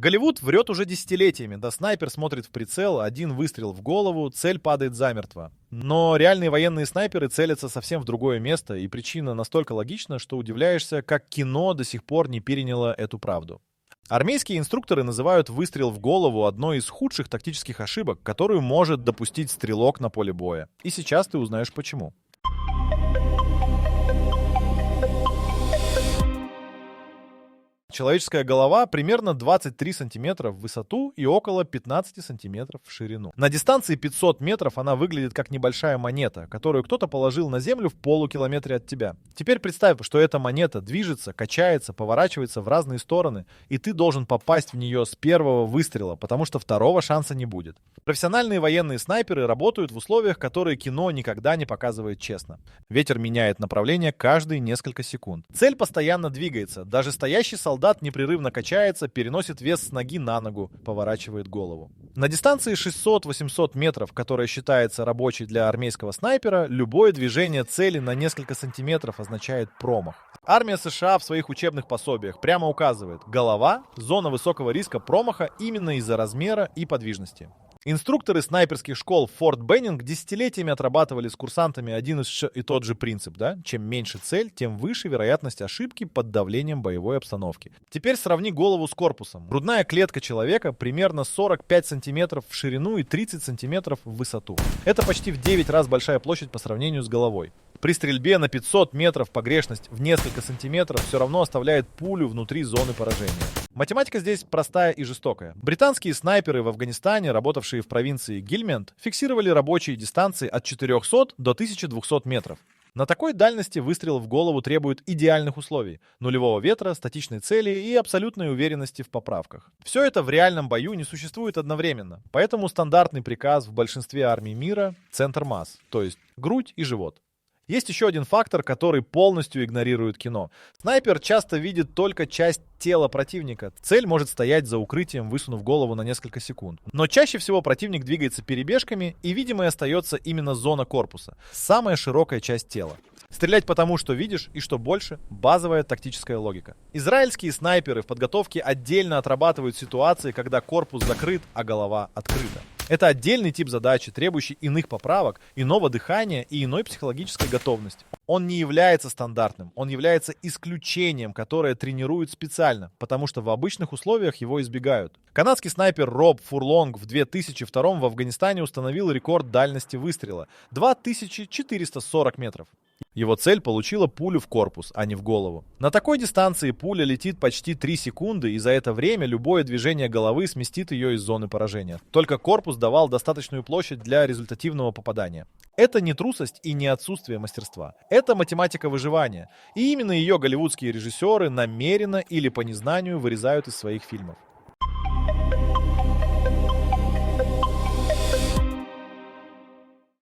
Голливуд врет уже десятилетиями, да снайпер смотрит в прицел, один выстрел в голову, цель падает замертво. Но реальные военные снайперы целятся совсем в другое место, и причина настолько логична, что удивляешься, как кино до сих пор не переняло эту правду. Армейские инструкторы называют выстрел в голову одной из худших тактических ошибок, которую может допустить стрелок на поле боя. И сейчас ты узнаешь почему. Человеческая голова примерно 23 сантиметра в высоту и около 15 сантиметров в ширину. На дистанции 500 метров она выглядит как небольшая монета, которую кто-то положил на землю в полукилометре от тебя. Теперь представь, что эта монета движется, качается, поворачивается в разные стороны, и ты должен попасть в нее с первого выстрела, потому что второго шанса не будет. Профессиональные военные снайперы работают в условиях, которые кино никогда не показывает честно. Ветер меняет направление каждые несколько секунд. Цель постоянно двигается, даже стоящий солдат непрерывно качается, переносит вес с ноги на ногу, поворачивает голову. На дистанции 600-800 метров, которая считается рабочей для армейского снайпера, любое движение цели на несколько сантиметров означает промах. Армия США в своих учебных пособиях прямо указывает: голова – зона высокого риска промаха именно из-за размера и подвижности. Инструкторы снайперских школ Форт Беннинг десятилетиями отрабатывали с курсантами один и тот же принцип, да? Чем меньше цель, тем выше вероятность ошибки под давлением боевой обстановки. Теперь сравни голову с корпусом. Грудная клетка человека примерно 45 сантиметров в ширину и 30 сантиметров в высоту. Это почти в 9 раз большая площадь по сравнению с головой. При стрельбе на 500 метров погрешность в несколько сантиметров все равно оставляет пулю внутри зоны поражения. Математика здесь простая и жестокая. Британские снайперы в Афганистане, работавшие в провинции Гильмент, фиксировали рабочие дистанции от 400 до 1200 метров. На такой дальности выстрел в голову требует идеальных условий, нулевого ветра, статичной цели и абсолютной уверенности в поправках. Все это в реальном бою не существует одновременно, поэтому стандартный приказ в большинстве армий мира – центр масс, то есть грудь и живот. Есть еще один фактор, который полностью игнорирует кино. Снайпер часто видит только часть тела противника. Цель может стоять за укрытием, высунув голову на несколько секунд. Но чаще всего противник двигается перебежками, и видимой остается именно зона корпуса, самая широкая часть тела. Стрелять по тому, что видишь, и что больше – базовая тактическая логика. Израильские снайперы в подготовке отдельно отрабатывают ситуации, когда корпус закрыт, а голова открыта. Это отдельный тип задачи, требующий иных поправок, иного дыхания и иной психологической готовности. Он не является стандартным, он является исключением, которое тренируют специально, потому что в обычных условиях его избегают. Канадский снайпер Роб Фурлонг в 2002 в Афганистане установил рекорд дальности выстрела – 2440 метров. Его цель получила пулю в корпус, а не в голову. На такой дистанции пуля летит почти 3 секунды, и за это время любое движение головы сместит ее из зоны поражения. Только корпус давал достаточную площадь для результативного попадания. Это не трусость и не отсутствие мастерства. Это математика выживания. И именно ее голливудские режиссеры намеренно или по незнанию вырезают из своих фильмов.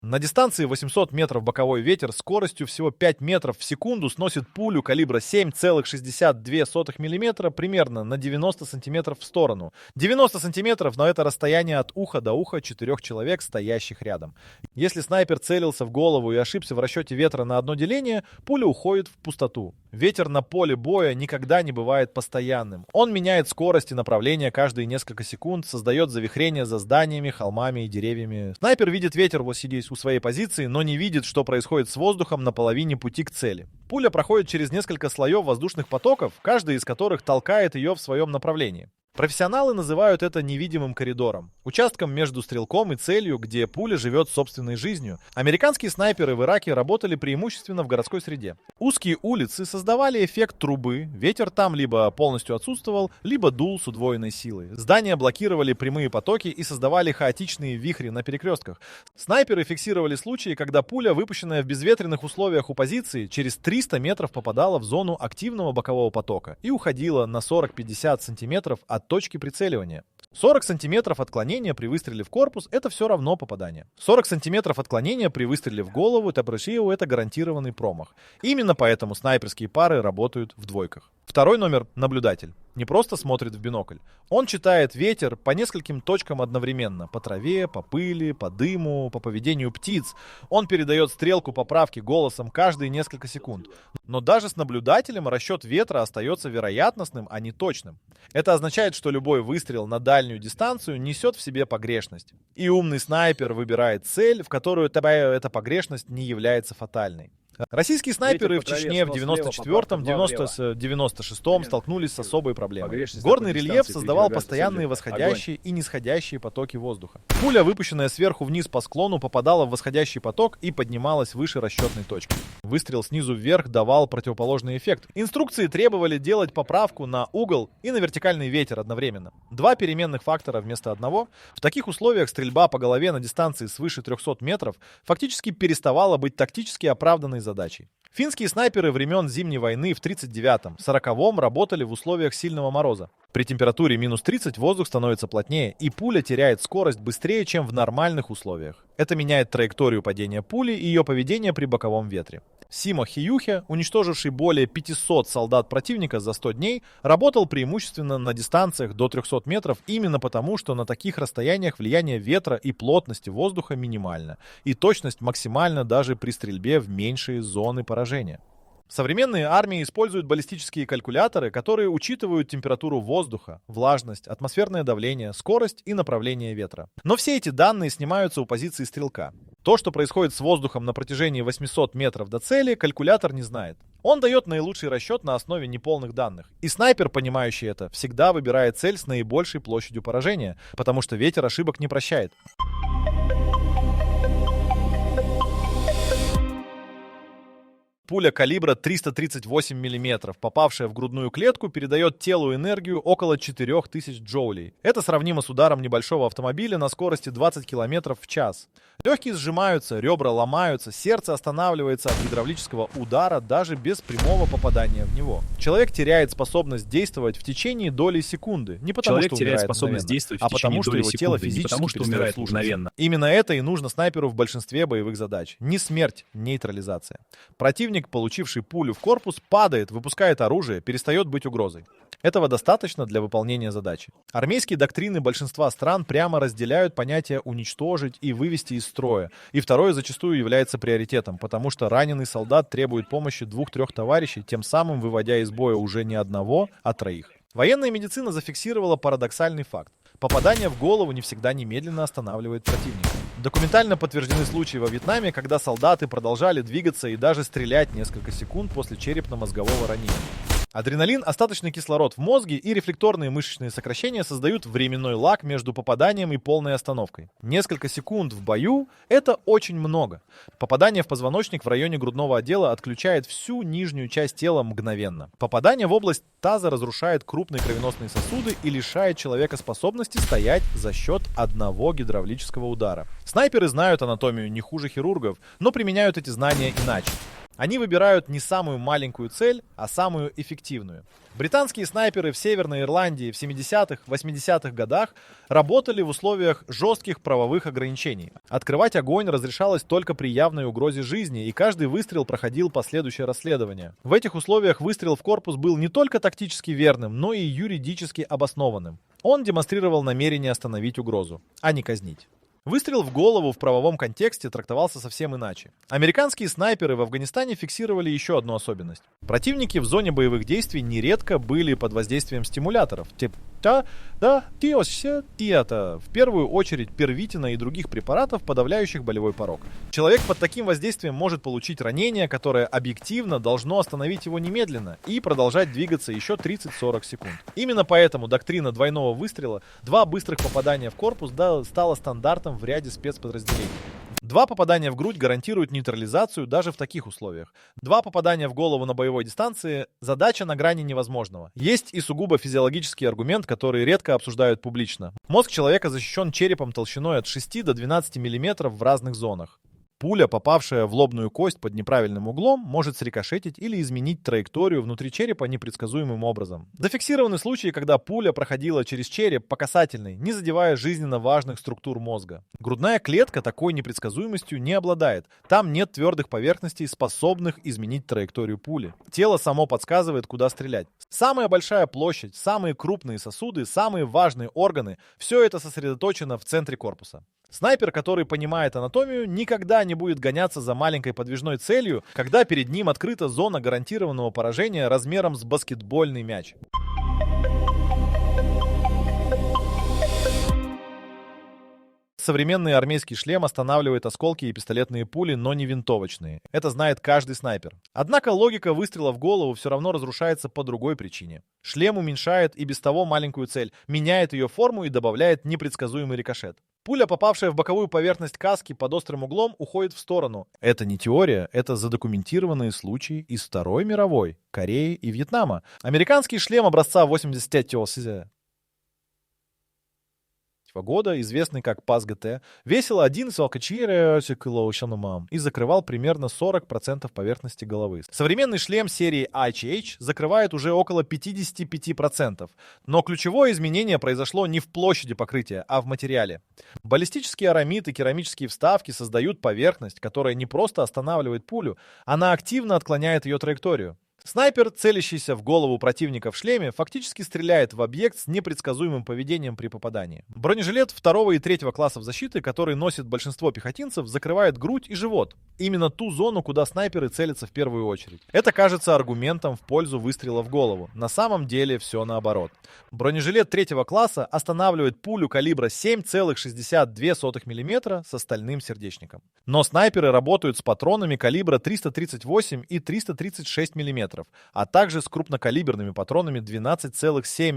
На дистанции 800 метров боковой ветер скоростью всего 5 метров в секунду сносит пулю калибра 7,62 мм примерно на 90 сантиметров в сторону. 90 сантиметров, но это расстояние от уха до уха 4 человек, стоящих рядом. Если снайпер целился в голову и ошибся в расчете ветра на одно деление, пуля уходит в пустоту. Ветер на поле боя никогда не бывает постоянным. Он меняет скорость и направление каждые несколько секунд, создает завихрения за зданиями, холмами и деревьями. Снайпер видит ветер вот здесь у своей позиции, но не видит, что происходит с воздухом на половине пути к цели. Пуля проходит через несколько слоев воздушных потоков, каждый из которых толкает ее в своем направлении. Профессионалы называют это невидимым коридором, участком между стрелком и целью, где пуля живет собственной жизнью. Американские снайперы в Ираке работали преимущественно в городской среде. Узкие улицы создавали эффект трубы, ветер там либо полностью отсутствовал, либо дул с удвоенной силой. Здания блокировали прямые потоки и создавали хаотичные вихри на перекрестках. Снайперы фиксировали случаи, когда пуля, выпущенная в безветренных условиях у позиции, через 300 метров попадала в зону активного бокового потока и уходила на 40-50 сантиметров от точки прицеливания. 40 сантиметров отклонения при выстреле в корпус – это все равно попадание. 40 сантиметров отклонения при выстреле в голову – это гарантированный промах. Именно поэтому снайперские пары работают в двойках. Второй номер – наблюдатель. не просто смотрит в бинокль. Он читает ветер по нескольким точкам одновременно. По траве, по пыли, по дыму, по поведению птиц. Он передает стрелку поправки голосом каждые несколько секунд. Но даже с наблюдателем расчет ветра остается вероятностным, а не точным. Это означает, что любой выстрел на дальнюю дистанцию несет в себе погрешность. И умный снайпер выбирает цель, в которую эта погрешность не является фатальной. Российские снайперы в Чечне в 94-м, 96-м столкнулись с особой проблемой. Горный рельеф создавал постоянные восходящие и нисходящие потоки воздуха. Пуля, выпущенная сверху вниз по склону, попадала в восходящий поток и поднималась выше расчетной точки. Выстрел снизу вверх давал противоположный эффект. Инструкции требовали делать поправку на угол и на вертикальный ветер одновременно. Два переменных фактора вместо одного. В таких условиях стрельба по голове на дистанции свыше 300 метров фактически переставала быть тактически оправданной задачей. Финские снайперы времен Зимней войны в 39-м, 40-м работали в условиях сильного мороза. При температуре минус 30 воздух становится плотнее, и пуля теряет скорость быстрее, чем в нормальных условиях. Это меняет траекторию падения пули и ее поведение при боковом ветре. Симо Хиюхе, уничтоживший более 500 солдат противника за 100 дней, работал преимущественно на дистанциях до 300 метров именно потому, что на таких расстояниях влияние ветра и плотности воздуха минимально, и точность максимальна даже при стрельбе в меньшие зоны поражения. Современные армии используют баллистические калькуляторы, которые учитывают температуру воздуха, влажность, атмосферное давление, скорость и направление ветра. Но все эти данные снимаются у позиции стрелка. То, что происходит с воздухом на протяжении 800 метров до цели, калькулятор не знает. Он дает наилучший расчет на основе неполных данных. И снайпер, понимающий это, всегда выбирает цель с наибольшей площадью поражения, потому что ветер ошибок не прощает. Пуля калибра 338 мм, попавшая в грудную клетку, передает телу энергию около 4000 джоулей. Это сравнимо с ударом небольшого автомобиля на скорости 20 км в час. Легкие сжимаются, ребра ломаются, сердце останавливается от гидравлического удара даже без прямого попадания в него. Человек теряет способность действовать в течение доли секунды. Не потому, что умирает мгновенно, а потому, что его тело физически перестает слушаться. Именно это и нужно снайперу в большинстве боевых задач. Не смерть, нейтрализация. Противник, получивший пулю в корпус, падает, выпускает оружие, перестает быть угрозой. Этого достаточно для выполнения задачи. Армейские доктрины большинства стран прямо разделяют понятия «уничтожить» и «вывести из строя». И второе зачастую является приоритетом, потому что раненый солдат требует помощи 2-3 товарищей, тем самым выводя из боя уже не одного, а 3. Военная медицина зафиксировала парадоксальный факт. Попадание в голову не всегда немедленно останавливает противника. Документально подтверждены случаи во Вьетнаме, когда солдаты продолжали двигаться и даже стрелять несколько секунд после черепно-мозгового ранения. Адреналин, остаточный кислород в мозге и рефлекторные мышечные сокращения создают временной лаг между попаданием и полной остановкой. Несколько секунд в бою – это очень много. Попадание в позвоночник в районе грудного отдела отключает всю нижнюю часть тела мгновенно. Попадание в область таза разрушает крупные кровеносные сосуды и лишает человека способности стоять за счет одного гидравлического удара. Снайперы знают анатомию не хуже хирургов, но применяют эти знания иначе. Они выбирают не самую маленькую цель, а самую эффективную. Британские снайперы в Северной Ирландии в 70-х, 80-х годах работали в условиях жестких правовых ограничений. Открывать огонь разрешалось только при явной угрозе жизни, и каждый выстрел проходил последующее расследование. В этих условиях выстрел в корпус был не только тактически верным, но и юридически обоснованным. Он демонстрировал намерение остановить угрозу, а не казнить. Выстрел в голову в правовом контексте трактовался совсем иначе. Американские снайперы в Афганистане фиксировали еще одну особенность. Противники в зоне боевых действий нередко были под воздействием стимуляторов. В первую очередь первитина и других препаратов, подавляющих болевой порог. Человек под таким воздействием может получить ранение, которое объективно должно остановить его немедленно и продолжать двигаться еще 30-40 секунд. Именно поэтому доктрина двойного выстрела, 2 быстрых попадания в корпус стала стандартом в ряде спецподразделений. 2 попадания в грудь гарантируют нейтрализацию даже в таких условиях. 2 попадания в голову на боевой дистанции – задача на грани невозможного. Есть и сугубо физиологический аргумент, который редко обсуждают публично. Мозг человека защищен черепом толщиной от 6 до 12 мм в разных зонах. Пуля, попавшая в лобную кость под неправильным углом, может срикошетить или изменить траекторию внутри черепа непредсказуемым образом. Зафиксированы случаи, когда пуля проходила через череп по касательной, не задевая жизненно важных структур мозга. Грудная клетка такой непредсказуемостью не обладает. Там нет твердых поверхностей, способных изменить траекторию пули. Тело само подсказывает, куда стрелять. Самая большая площадь, самые крупные сосуды, самые важные органы – все это сосредоточено в центре корпуса. Снайпер, который понимает анатомию, никогда не будет гоняться за маленькой подвижной целью, когда перед ним открыта зона гарантированного поражения размером с баскетбольный мяч. Современный армейский шлем останавливает осколки и пистолетные пули, но не винтовочные. Это знает каждый снайпер. Однако логика выстрела в голову все равно разрушается по другой причине. Шлем уменьшает и без того маленькую цель, меняет ее форму и добавляет непредсказуемый рикошет. Пуля, попавшая в боковую поверхность каски под острым углом, уходит в сторону. Это не теория, это задокументированные случаи из Второй мировой, Кореи и Вьетнама. Американский шлем образца 85 года, известный как ПАС-ГТ, весил 11,4 кг и закрывал примерно 40% поверхности головы. Современный шлем серии IHH закрывает уже около 55%, но ключевое изменение произошло не в площади покрытия, а в материале. Баллистические арамид и керамические вставки создают поверхность, которая не просто останавливает пулю, она активно отклоняет ее траекторию. Снайпер, целящийся в голову противника в шлеме, фактически стреляет в объект с непредсказуемым поведением при попадании. Бронежилет 2 и 3 классов защиты, который носит большинство пехотинцев, закрывает грудь и живот. Именно ту зону, куда снайперы целятся в первую очередь. Это кажется аргументом в пользу выстрела в голову. На самом деле все наоборот. Бронежилет 3 класса останавливает пулю калибра 7,62 мм с стальным сердечником. Но снайперы работают с патронами калибра 338 и 336 мм. А также с крупнокалиберными патронами 12,7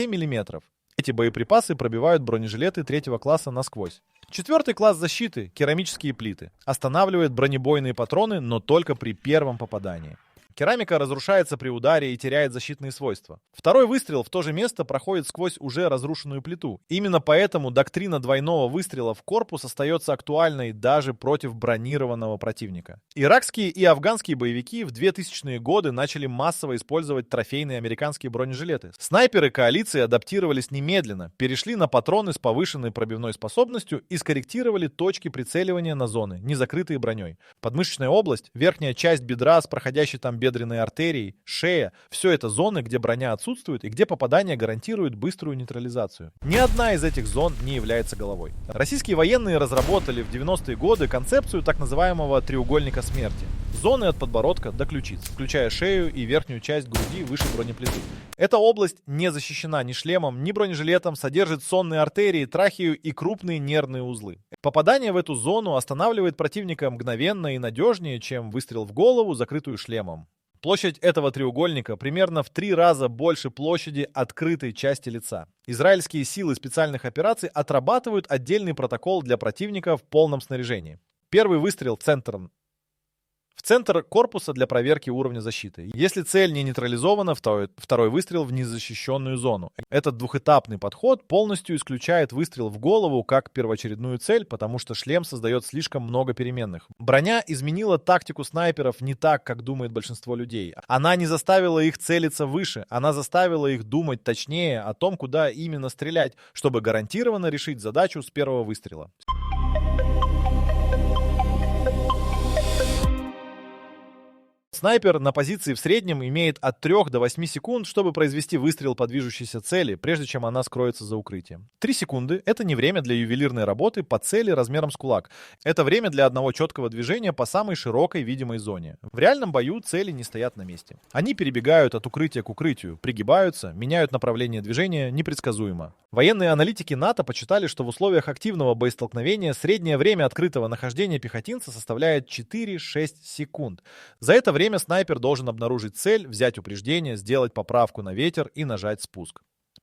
мм. Эти боеприпасы пробивают бронежилеты 3 класса насквозь. 4 класс защиты, керамические плиты, останавливает бронебойные патроны, но только при первом попадании. Керамика разрушается при ударе и теряет защитные свойства. Второй выстрел в то же место проходит сквозь уже разрушенную плиту. Именно поэтому доктрина двойного выстрела в корпус остается актуальной даже против бронированного противника. Иракские и афганские боевики в 2000-е годы начали массово использовать трофейные американские бронежилеты. Снайперы коалиции адаптировались немедленно, перешли на патроны с повышенной пробивной способностью и скорректировали точки прицеливания на зоны, не закрытые броней. Подмышечная область, верхняя часть бедра с проходящей там бедренной артерией, шея – все это зоны, где броня отсутствует и где попадание гарантирует быструю нейтрализацию. Ни одна из этих зон не является головой. Российские военные разработали в 90-е годы концепцию так называемого треугольника смерти. Зоны от подбородка до ключиц, включая шею и верхнюю часть груди выше бронеплиты. Эта область не защищена ни шлемом, ни бронежилетом, содержит сонные артерии, трахею и крупные нервные узлы. Попадание в эту зону останавливает противника мгновенно и надежнее, чем выстрел в голову, закрытую шлемом. Площадь этого треугольника примерно в 3 раза больше площади открытой части лица. Израильские силы специальных операций отрабатывают отдельный протокол для противника в полном снаряжении. Первый выстрел в центр корпуса для проверки уровня защиты. Если цель не нейтрализована, второй выстрел в незащищенную зону. Этот двухэтапный подход полностью исключает выстрел в голову как первоочередную цель, потому что шлем создает слишком много переменных. Броня изменила тактику снайперов не так, как думает большинство людей. Она не заставила их целиться выше, она заставила их думать точнее о том, куда именно стрелять, чтобы гарантированно решить задачу с первого выстрела. Снайпер на позиции в среднем имеет от 3 до 8 секунд, чтобы произвести выстрел по движущейся цели, прежде чем она скроется за укрытием. 3 секунды — это не время для ювелирной работы по цели размером с кулак. Это время для одного четкого движения по самой широкой видимой зоне. В реальном бою цели не стоят на месте. Они перебегают от укрытия к укрытию, пригибаются, меняют направление движения непредсказуемо. Военные аналитики НАТО посчитали, что в условиях активного боестолкновения среднее время открытого нахождения пехотинца составляет 4-6 секунд. За это время снайпер должен обнаружить цель, взять упреждение, сделать поправку на ветер и нажать спуск.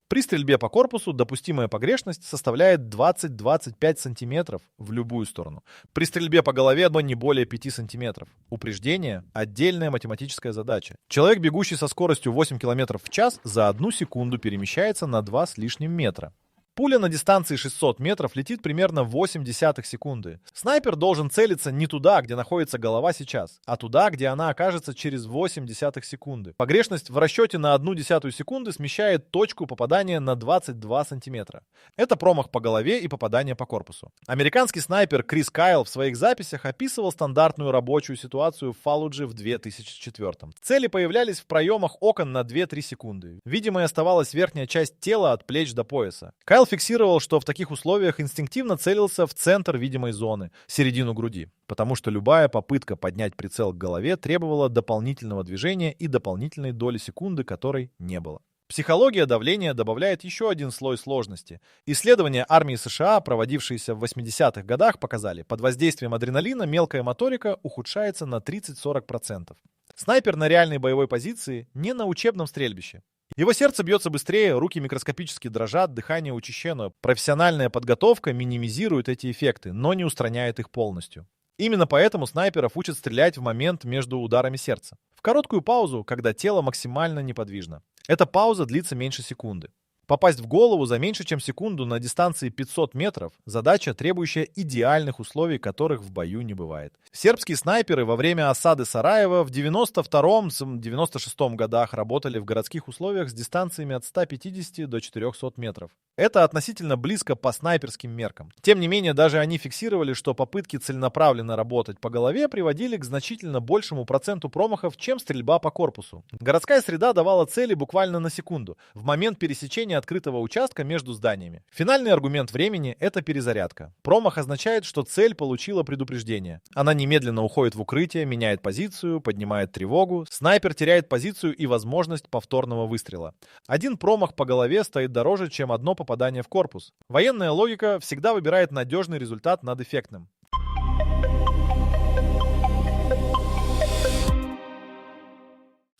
При стрельбе по корпусу допустимая погрешность составляет 20-25 см в любую сторону. При стрельбе по голове не более 5 см. Упреждение – отдельная математическая задача. Человек, бегущий со скоростью 8 км в час, за 1 секунду перемещается на 2 с лишним метра. Пуля на дистанции 600 метров летит примерно 0,8 секунды. Снайпер должен целиться не туда, где находится голова сейчас, а туда, где она окажется через 0,8 секунды. Погрешность в расчете на 0,1 секунды смещает точку попадания на 22 сантиметра. Это промах по голове и попадание по корпусу. Американский снайпер Крис Кайл в своих записях описывал стандартную рабочую ситуацию в Фаллудже в 2004. Цели появлялись в проемах окон на 2-3 секунды. Видимой оставалась верхняя часть тела от плеч до пояса. Кайл фиксировал, что в таких условиях инстинктивно целился в центр видимой зоны, середину груди, потому что любая попытка поднять прицел к голове требовала дополнительного движения и дополнительной доли секунды, которой не было. Психология давления добавляет еще один слой сложности. Исследования армии США, проводившиеся в 80-х годах, показали, под воздействием адреналина мелкая моторика ухудшается на 30-40%. Снайпер на реальной боевой позиции, не на учебном стрельбище. Его сердце бьется быстрее, руки микроскопически дрожат, дыхание учащено. Профессиональная подготовка минимизирует эти эффекты, но не устраняет их полностью. Именно поэтому снайперов учат стрелять в момент между ударами сердца. В короткую паузу, когда тело максимально неподвижно. Эта пауза длится меньше секунды. Попасть в голову за меньше, чем секунду на дистанции 500 метров – задача, требующая идеальных условий, которых в бою не бывает. Сербские снайперы во время осады Сараева в 92-96 годах работали в городских условиях с дистанциями от 150 до 400 метров. Это относительно близко по снайперским меркам. Тем не менее, даже они фиксировали, что попытки целенаправленно работать по голове приводили к значительно большему проценту промахов, чем стрельба по корпусу. Городская среда давала цели буквально на секунду, в момент пересечения открытого участка между зданиями. Финальный аргумент времени – это перезарядка. Промах означает, что цель получила предупреждение. Она немедленно уходит в укрытие, меняет позицию, поднимает тревогу. Снайпер теряет позицию и возможность повторного выстрела. Один промах по голове стоит дороже, чем одно попадание в корпус. Военная логика всегда выбирает надежный результат над эффектным.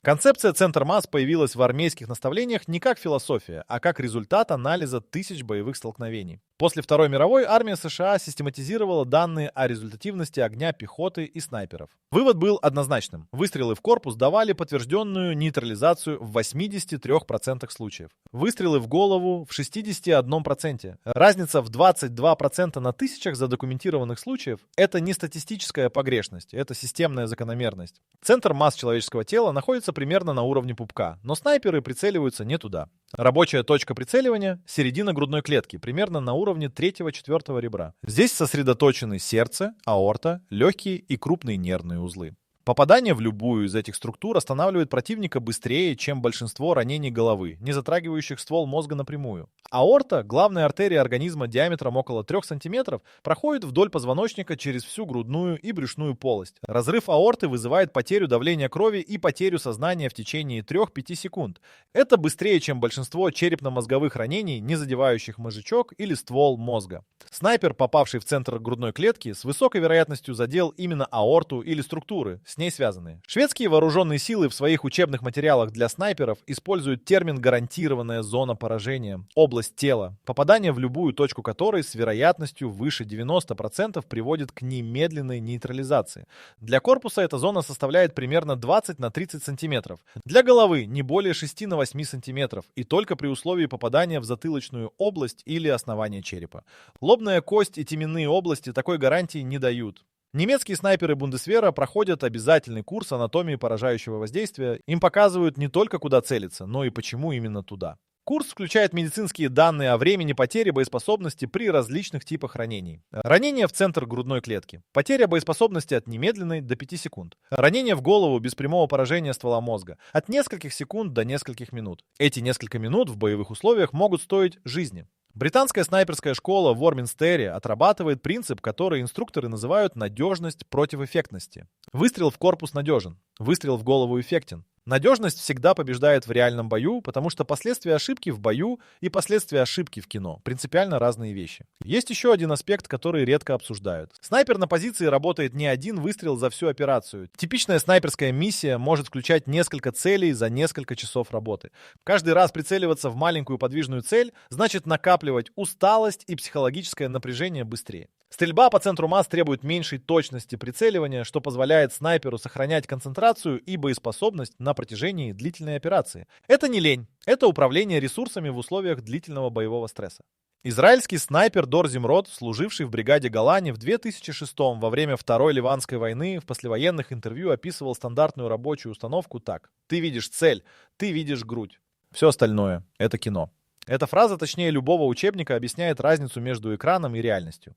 Концепция «центр масс» появилась в армейских наставлениях не как философия, а как результат анализа тысяч боевых столкновений. После Второй мировой армия США систематизировала данные о результативности огня пехоты и снайперов. Вывод был однозначным. Выстрелы в корпус давали подтвержденную нейтрализацию в 83% случаев. Выстрелы в голову в 61%. Разница в 22% на тысячах задокументированных случаев – это не статистическая погрешность, это системная закономерность. Центр масс человеческого тела находится примерно на уровне пупка, но снайперы прицеливаются не туда. Рабочая точка прицеливания – середина грудной клетки, примерно на уровне 3-4 ребра. Здесь сосредоточены сердце, аорта, легкие и крупные нервные узлы. Попадание в любую из этих структур останавливает противника быстрее, чем большинство ранений головы, не затрагивающих ствол мозга напрямую. Аорта, главная артерия организма диаметром около 3 см, проходит вдоль позвоночника через всю грудную и брюшную полость. Разрыв аорты вызывает потерю давления крови и потерю сознания в течение 3-5 секунд. Это быстрее, чем большинство черепно-мозговых ранений, не задевающих мозжечок или ствол мозга. Снайпер, попавший в центр грудной клетки, с высокой вероятностью задел именно аорту или структуры, с ней связанные. Шведские вооруженные силы в своих учебных материалах для снайперов используют термин «гарантированная зона поражения», область тела, попадание в любую точку которой с вероятностью выше 90% приводит к немедленной нейтрализации. Для корпуса эта зона составляет примерно 20 на 30 см. Для головы не более 6 на 8 см и только при условии попадания в затылочную область или основание черепа. Лобная кость и теменные области такой гарантии не дают. Немецкие снайперы Бундесвера проходят обязательный курс анатомии поражающего воздействия. Им показывают не только куда целиться, но и почему именно туда. Курс включает медицинские данные о времени потери боеспособности при различных типах ранений. Ранение в центр грудной клетки. Потеря боеспособности от немедленной до 5 секунд. Ранение в голову без прямого поражения ствола мозга. От нескольких секунд до нескольких минут. Эти несколько минут в боевых условиях могут стоить жизни. Британская снайперская школа в Уорминстере отрабатывает принцип, который инструкторы называют надежность против эффектности. Выстрел в корпус надежен, выстрел в голову эффектен. Надежность всегда побеждает в реальном бою, потому что последствия ошибки в бою и последствия ошибки в кино – принципиально разные вещи. Есть еще один аспект, который редко обсуждают. Снайпер на позиции работает не один выстрел за всю операцию. Типичная снайперская миссия может включать несколько целей за несколько часов работы. Каждый раз прицеливаться в маленькую подвижную цель значит накапливать усталость и психологическое напряжение быстрее. Стрельба по центру масс требует меньшей точности прицеливания, что позволяет снайперу сохранять концентрацию и боеспособность на протяжении длительной операции. Это не лень, это управление ресурсами в условиях длительного боевого стресса. Израильский снайпер Дор Зимрот, служивший в бригаде Голани в 2006 во время Второй Ливанской войны, в послевоенных интервью описывал стандартную рабочую установку так. «Ты видишь цель, ты видишь грудь. Все остальное — это кино». Эта фраза, точнее любого учебника, объясняет разницу между экраном и реальностью.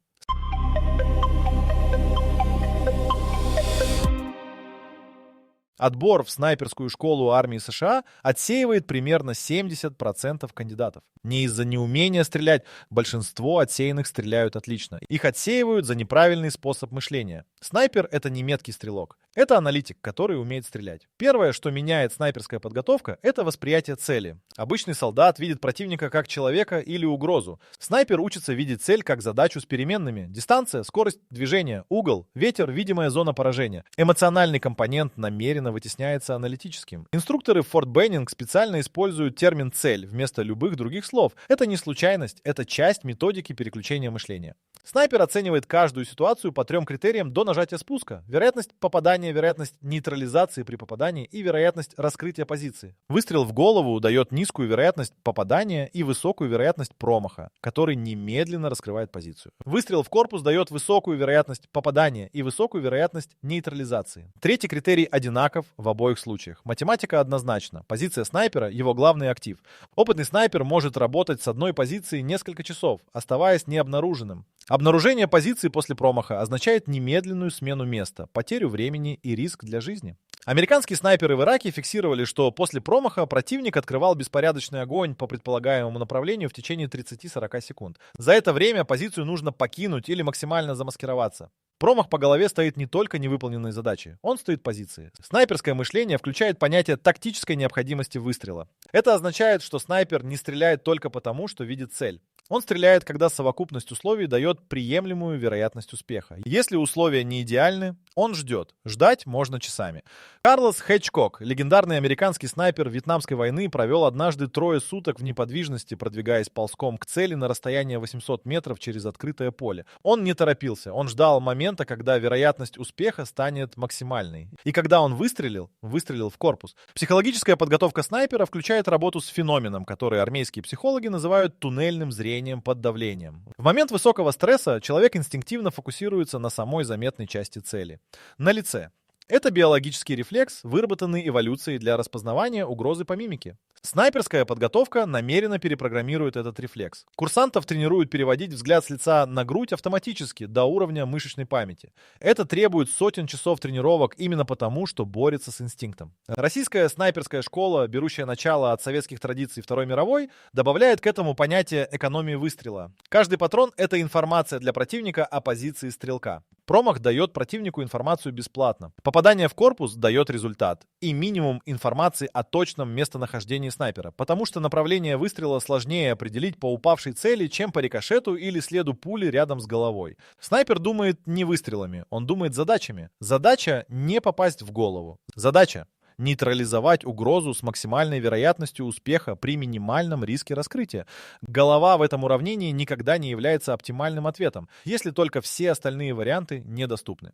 Отбор в снайперскую школу армии США отсеивает примерно 70% кандидатов. Не из-за неумения стрелять, большинство отсеянных стреляют отлично. Их отсеивают за неправильный способ мышления. Снайпер — это не меткий стрелок. Это аналитик, который умеет стрелять. Первое, что меняет снайперская подготовка, это восприятие цели. Обычный солдат видит противника как человека или угрозу. Снайпер учится видеть цель как задачу с переменными. Дистанция, скорость движения, угол, ветер, видимая зона поражения. Эмоциональный компонент намеренно вытесняется аналитическим. Инструкторы в Форт Беннинг специально используют термин «цель» вместо любых других слов. Это не случайность, это часть методики переключения мышления. Снайпер оценивает каждую ситуацию по 3 критериям до нажатия спуска. Вероятность попадания, вероятность нейтрализации при попадании и вероятность раскрытия позиции. Выстрел в голову дает низкую вероятность попадания и высокую вероятность промаха, который немедленно раскрывает позицию. Выстрел в корпус дает высокую вероятность попадания и высокую вероятность нейтрализации. 3-й критерий одинаков в обоих случаях. Математика однозначна. Позиция снайпера — его главный актив. Опытный снайпер может работать с одной позиции несколько часов, оставаясь необнаруженным. Обнаружение позиции после промаха означает немедленную смену места, потерю времени и риск для жизни. Американские снайперы в Ираке фиксировали, что после промаха противник открывал беспорядочный огонь по предполагаемому направлению в течение 30-40 секунд. За это время позицию нужно покинуть или максимально замаскироваться. Промах по голове стоит не только невыполненной задачи, он стоит позиции. Снайперское мышление включает понятие тактической необходимости выстрела. Это означает, что снайпер не стреляет только потому, что видит цель. Он стреляет, когда совокупность условий дает приемлемую вероятность успеха. Если условия не идеальны, он ждет. Ждать можно часами. Карлос Хэтчкок, легендарный американский снайпер Вьетнамской войны, провел однажды 3 суток в неподвижности, продвигаясь ползком к цели на расстояние 800 метров через открытое поле. Он не торопился, он ждал момента, когда вероятность успеха станет максимальной. И когда он выстрелил в корпус. Психологическая подготовка снайпера включает работу с феноменом, который армейские психологи называют туннельным зрением под давлением. В момент высокого стресса человек инстинктивно фокусируется на самой заметной части цели. На лице. Это биологический рефлекс, выработанный эволюцией для распознавания угрозы по мимике. Снайперская подготовка намеренно перепрограммирует этот рефлекс. Курсантов тренируют переводить взгляд с лица на грудь автоматически до уровня мышечной памяти. Это требует сотен часов тренировок именно потому, что борется с инстинктом. Российская снайперская школа, берущая начало от советских традиций Второй мировой, добавляет к этому понятие экономии выстрела. Каждый патрон — это информация для противника о позиции стрелка. Промах дает противнику информацию бесплатно. Попадание в корпус дает результат. И минимум информации о точном местонахождении снайпера, потому что направление выстрела сложнее определить по упавшей цели, чем по рикошету или следу пули рядом с головой. Снайпер думает не выстрелами, он думает задачами. Задача — не попасть в голову. Задача — нейтрализовать угрозу с максимальной вероятностью успеха при минимальном риске раскрытия. Голова в этом уравнении никогда не является оптимальным ответом, если только все остальные варианты недоступны.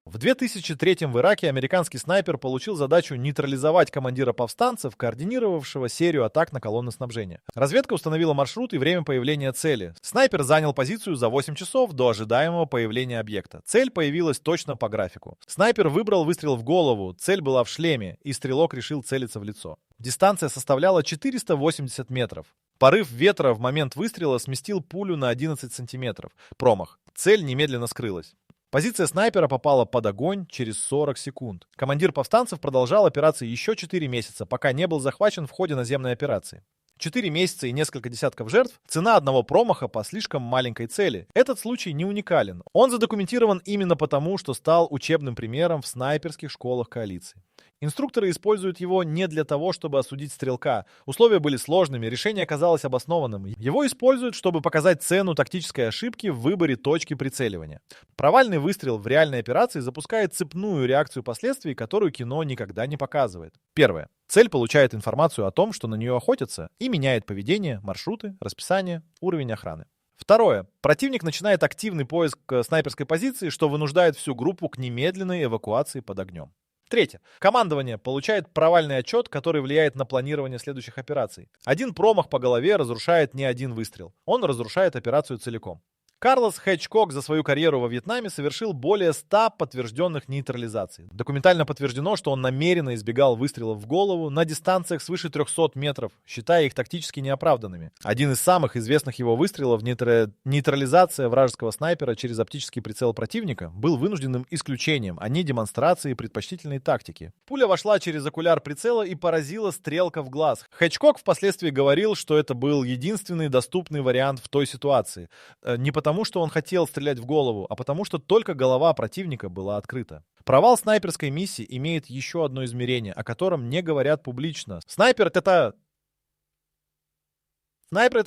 В 2003 в Ираке американский снайпер получил задачу нейтрализовать командира повстанцев, координировавшего серию атак на колонны снабжения. Разведка установила маршрут и время появления цели. Снайпер занял позицию за 8 часов до ожидаемого появления объекта. Цель появилась точно по графику. Снайпер выбрал выстрел в голову, цель была в шлеме, и стрелок решил целиться в лицо. Дистанция составляла 480 метров. Порыв ветра в момент выстрела сместил пулю на 11 сантиметров. Промах. Цель немедленно скрылась. Позиция снайпера попала под огонь через 40 секунд. Командир повстанцев продолжал операцию еще 4 месяца, пока не был захвачен в ходе наземной операции. 4 месяца и несколько десятков жертв — цена одного промаха по слишком маленькой цели. Этот случай не уникален. Он задокументирован именно потому, что стал учебным примером в снайперских школах коалиции. Инструкторы используют его не для того, чтобы осудить стрелка. Условия были сложными, решение оказалось обоснованным. Его используют, чтобы показать цену тактической ошибки в выборе точки прицеливания. Провальный выстрел в реальной операции запускает цепную реакцию последствий, которую кино никогда не показывает. Первое. Цель получает информацию о том, что на нее охотятся, и меняет поведение, маршруты, расписание, уровень охраны. Второе. Противник начинает активный поиск снайперской позиции, что вынуждает всю группу к немедленной эвакуации под огнем. Третье. Командование получает провальный отчет, который влияет на планирование следующих операций. Один промах по голове разрушает не один выстрел. Он разрушает операцию целиком. Карлос Хэтчкок за свою карьеру во Вьетнаме совершил более 100 подтвержденных нейтрализаций. Документально подтверждено, что он намеренно избегал выстрелов в голову на дистанциях свыше 300 метров, считая их тактически неоправданными. Один из самых известных его выстрелов, нейтрализация вражеского снайпера через оптический прицел противника, был вынужденным исключением, а не демонстрацией предпочтительной тактики. Пуля вошла через окуляр прицела и поразила стрелка в глаз. Хэтчкок впоследствии говорил, что это был единственный доступный вариант в той ситуации. Не потому, что он хотел стрелять в голову, а потому, что только голова противника была открыта. Провал снайперской миссии имеет еще одно измерение, о котором не говорят публично. Снайпер это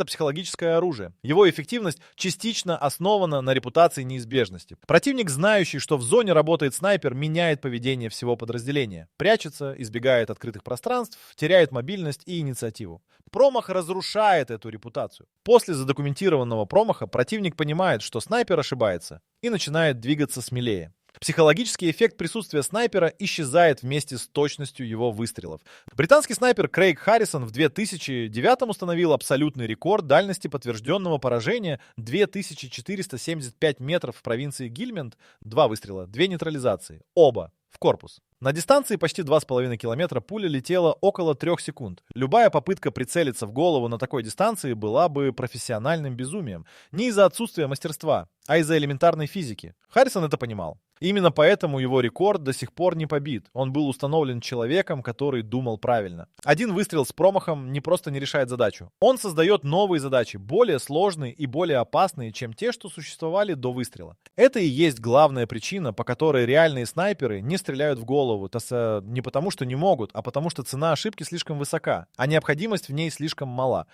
психологическое оружие. Его эффективность частично основана на репутации неизбежности. Противник, знающий, что в зоне работает снайпер, меняет поведение всего подразделения. Прячется, избегает открытых пространств, теряет мобильность и инициативу. Промах разрушает эту репутацию. После задокументированного промаха противник понимает, что снайпер ошибается, и начинает двигаться смелее. Психологический эффект присутствия снайпера исчезает вместе с точностью его выстрелов. Британский снайпер Крейг Харрисон в 2009 установил абсолютный рекорд дальности подтвержденного поражения 2475 метров в провинции Гильмент. 2 выстрела, 2 нейтрализации. Оба в корпус. На дистанции почти 2,5 километра пуля летела около 3 секунд. Любая попытка прицелиться в голову на такой дистанции была бы профессиональным безумием. Не из-за отсутствия мастерства, а из-за элементарной физики. Харрисон это понимал. Именно поэтому его рекорд до сих пор не побит. Он был установлен человеком, который думал правильно. Один выстрел с промахом не просто не решает задачу. Он создает новые задачи, более сложные и более опасные, чем те, что существовали до выстрела. Это и есть главная причина, по которой реальные снайперы не стреляют в голову. Не потому, что не могут, а потому, что цена ошибки слишком высока, а необходимость в ней слишком мала.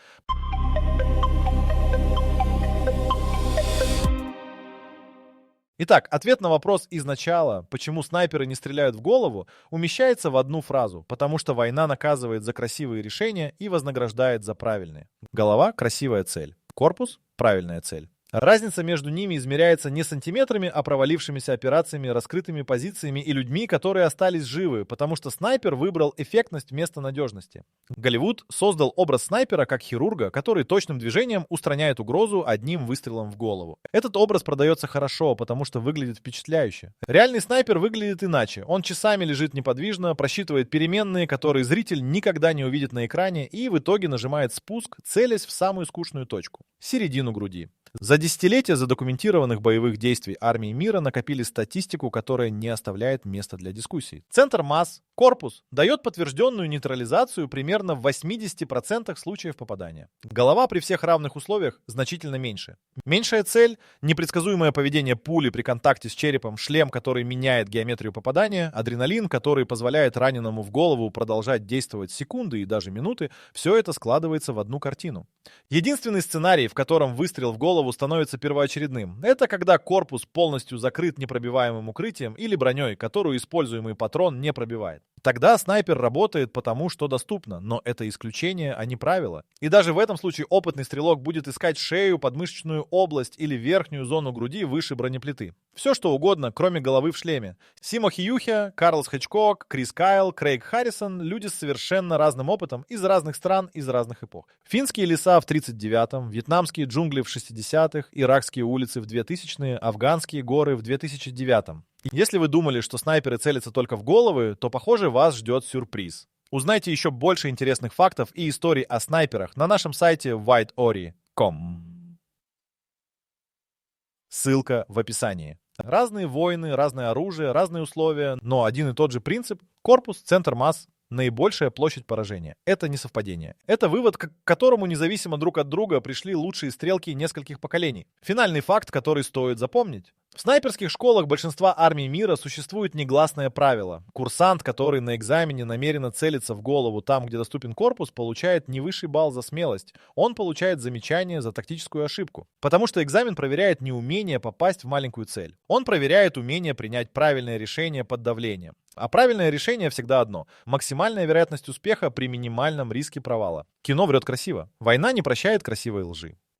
Итак, ответ на вопрос из начала, почему снайперы не стреляют в голову, умещается в одну фразу: потому что война наказывает за красивые решения и вознаграждает за правильные. Голова — красивая цель, корпус — правильная цель. Разница между ними измеряется не сантиметрами, а провалившимися операциями, раскрытыми позициями и людьми, которые остались живы, потому что снайпер выбрал эффектность вместо надежности. Голливуд создал образ снайпера как хирурга, который точным движением устраняет угрозу одним выстрелом в голову. Этот образ продается хорошо, потому что выглядит впечатляюще. Реальный снайпер выглядит иначе. Он часами лежит неподвижно, просчитывает переменные, которые зритель никогда не увидит на экране, и в итоге нажимает спуск, целясь в самую скучную точку — середину груди. За десятилетия задокументированных боевых действий армии мира накопили статистику, которая не оставляет места для дискуссий. Центр масс, корпус, дает подтвержденную нейтрализацию примерно в 80% случаев попадания. Голова при всех равных условиях значительно меньше. Меньшая цель, непредсказуемое поведение пули при контакте с черепом, шлем, который меняет геометрию попадания, адреналин, который позволяет раненому в голову продолжать действовать секунды и даже минуты, все это складывается в одну картину. Единственный сценарий, в котором выстрел в голову становится первоочередным, это когда корпус полностью закрыт непробиваемым укрытием или броней, которую используемый патрон не пробивает. Тогда снайпер работает потому, что доступно, но это исключение, а не правило. И даже в этом случае опытный стрелок будет искать шею, подмышечную область или верхнюю зону груди выше бронеплиты. Все что угодно, кроме головы в шлеме. Симо Хьюхе, Карлос Хэтчкок, Крис Кайл, Крейг Харрисон — люди с совершенно разным опытом из разных стран, из разных эпох. Финские леса в 1939-м, вьетнамские джунгли в 60-х, иракские улицы в 2000-е, афганские горы в 2009-м. Если вы думали, что снайперы целятся только в головы, то, похоже, вас ждет сюрприз. Узнайте еще больше интересных фактов и историй о снайперах на нашем сайте whiteori.com. Ссылка в описании. Разные войны, разное оружие, разные условия, но один и тот же принцип — корпус, центр масс, наибольшая площадь поражения. Это не совпадение. Это вывод, к которому независимо друг от друга пришли лучшие стрелки нескольких поколений. Финальный факт, который стоит запомнить. В снайперских школах большинства армий мира существует негласное правило. Курсант, который на экзамене намеренно целится в голову там, где доступен корпус, получает не высший балл за смелость. Он получает замечание за тактическую ошибку. Потому что экзамен проверяет не умение попасть в маленькую цель. Он проверяет умение принять правильное решение под давлением. А правильное решение всегда одно: максимальная вероятность успеха при минимальном риске провала. Кино врет красиво. Война не прощает красивой лжи.